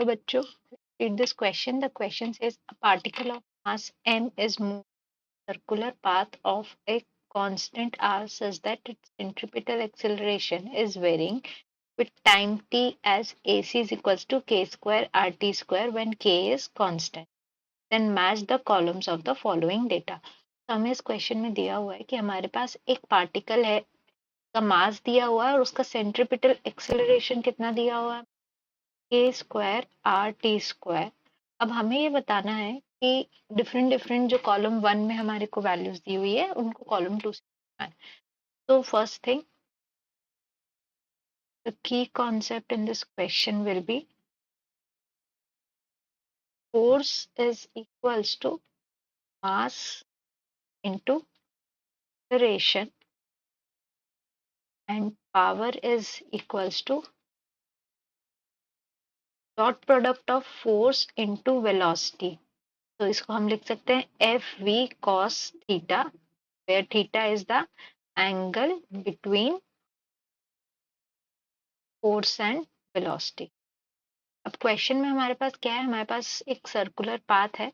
तो बच्चों, read this question. The question says a particle of mass m is moving circular path of a constant r such that its centripetal acceleration is varying with time t as ac is equals to k square rt square when k is constant. Then match the columns of the following data. तो हमें इस question में दिया हुआ है कि हमारे पास एक पार्टिकल है, का मास दिया हुआ है और उसका सेंट्रिपिटल एक्सेलरेशन कितना दिया हुआ है, के स्क्वायर आर टी स्क्वायर। अब हमें ये बताना है कि डिफरेंट डिफरेंट जो कॉलम 1 में हमारे को वैल्यूज दी हुई है उनको कॉलम 2 से है। तो first thing, the key concept in this question will be force is equals to mass into acceleration and power is equals to dot product of force into velocity. तो इसको हम लिख सकते हैं F V cos theta, where theta is the angle between force and velocity. अब question में हमारे पास क्या है, हमारे पास एक सर्कुलर पाथ है,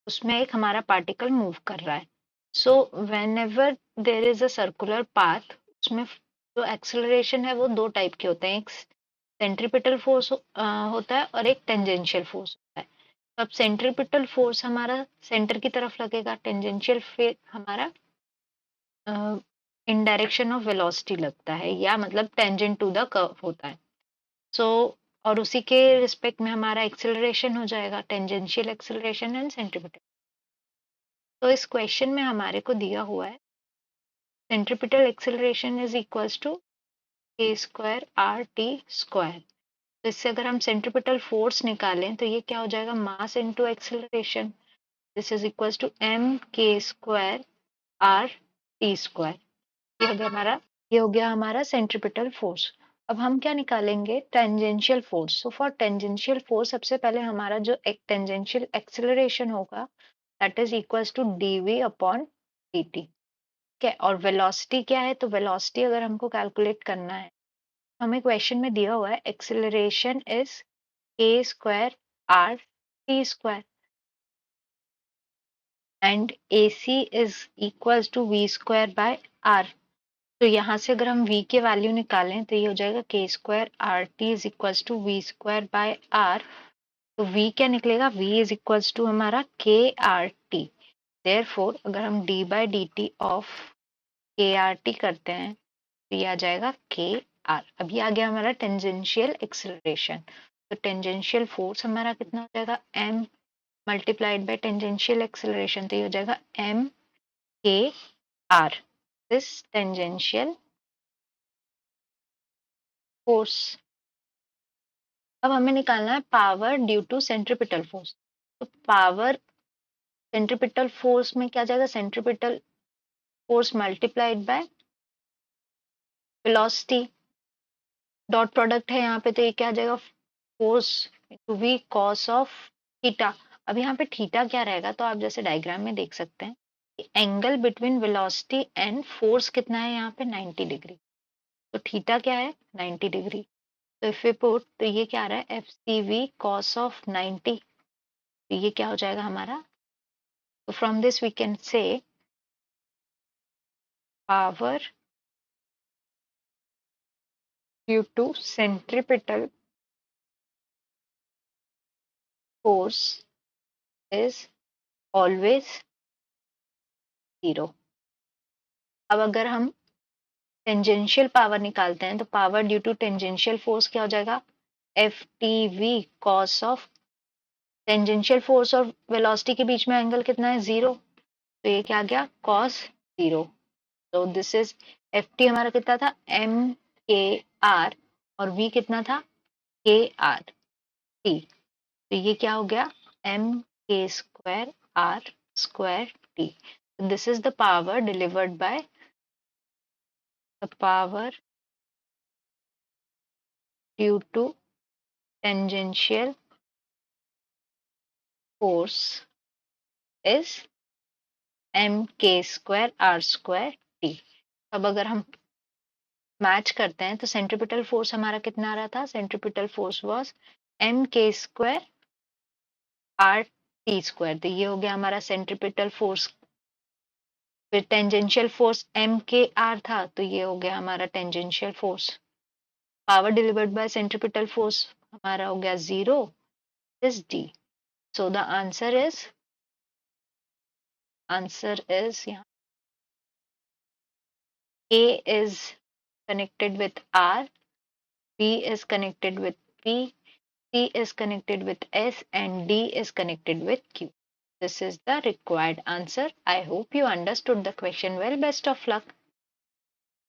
उसमें एक हमारा पार्टिकल मूव कर रहा है। So when ever there is a circular path, उसमें जो एक्सेलरेशन है वो दो टाइप के होते हैं, एक सेंट्रीपिटल फोर्स होता है और एक टेंजेंशियल फोर्स होता है। तो अब सेंट्रीपिटल फोर्स हमारा सेंटर की तरफ लगेगा, टेंजेंशियल हमारा इन डायरेक्शन ऑफ वेलोसिटी लगता है, या मतलब टेंजेंट टू द कर्व होता है। सो और उसी के रिस्पेक्ट में हमारा एक्सेलरेशन हो जाएगा, टेंजेंशियल एक्सेलरेशन एंड सेंट्रीपिटल। तो इस क्वेश्चन में हमारे को दिया हुआ है centripetal acceleration is equals to K square R T square. तो इससे अगर हम सेंट्रीपिटल फोर्स निकालें तो ये क्या हो जाएगा, mass into acceleration, this is equals to M K square R T square. ये हो गया हमारा सेंट्रीपिटल फोर्स। अब हम क्या निकालेंगे, tangential force. So for tangential force सबसे पहले हमारा जो एक टेंजेंशियल एक्सेलरेशन होगा that is equals to dv upon dt। ठीक है, और वेलोसिटी क्या है, तो वेलोसिटी अगर हमको कैलकुलेट करना है, हमें क्वेश्चन में दिया हुआ है acceleration is K square R T square and AC is equals to V square by R. तो यहाँ से अगर हम v के वैल्यू निकालें तो ये हो जाएगा K square R T is equals to V square by R. तो v क्या निकलेगा, v इज इक्वल्स टू हमारा के आर टी। देयरफॉर अगर हम d by D T of K R T करते हैं तो ये आ जाएगा के आर। अब ये आ गया हमारा टेंजेंशियल एक्सेलरेशन। तो टेंजेंशियल फोर्स हमारा कितना हो जाएगा, m multiplied by tangential acceleration, तो ये हो जाएगा m के आर, दिस टेंजेंशियल फोर्स। अब हमें निकालना है power due to centripetal force. तो पावर सेंट्रीपिटल फोर्स में क्या जाएगा, centripetal force multiplied by velocity, dot product है यहाँ पे, तो ये क्या आ जाएगा, force into V cos of theta. अब यहाँ पे थीटा क्या रहेगा, तो आप जैसे डायग्राम में देख सकते हैं angle between velocity and force कितना है यहाँ पे, 90 डिग्री। तो थीटा क्या है, 90 डिग्री। तो इफ वी पुट, तो ये क्या आ रहा है, F C V cos of 90। तो ये क्या हो जाएगा हमारा, तो from this we can say power due to centripetal force is always 0। अब अगर हम टेंजेंशियल पावर निकालते हैं तो power due to tangential force क्या हो जाएगा, F T V cos of, tangential force और वेलोसिटी के बीच में एंगल कितना है, 0। तो ये क्या आ गया, कॉस 0। तो दिस इज एफ टी हमारा कितना था, एम के आर, और वी कितना था, के आर टी। तो ये क्या हो गया, M K square R square T. This is the power delivered by, the power due to tangential force is M K square R square T. अब अगर हम मैच करते हैं तो सेंट्रीपिटल फोर्स हमारा कितना आ रहा था? Centripetal force was mk² r t²। तो ये हो गया हमारा सेंट्रीपिटल फोर्स। फिर टेंजेंशियल फोर्स mkr था, तो ये हो गया हमारा tangential force. Power delivered bye centripetal force हमारा हो गया 0 is d। So the answer is यहाँ A is connected with R, B is connected with P, C is connected with S, and D is connected with Q. This is the required answer. I hope you understood the question well. Best of luck.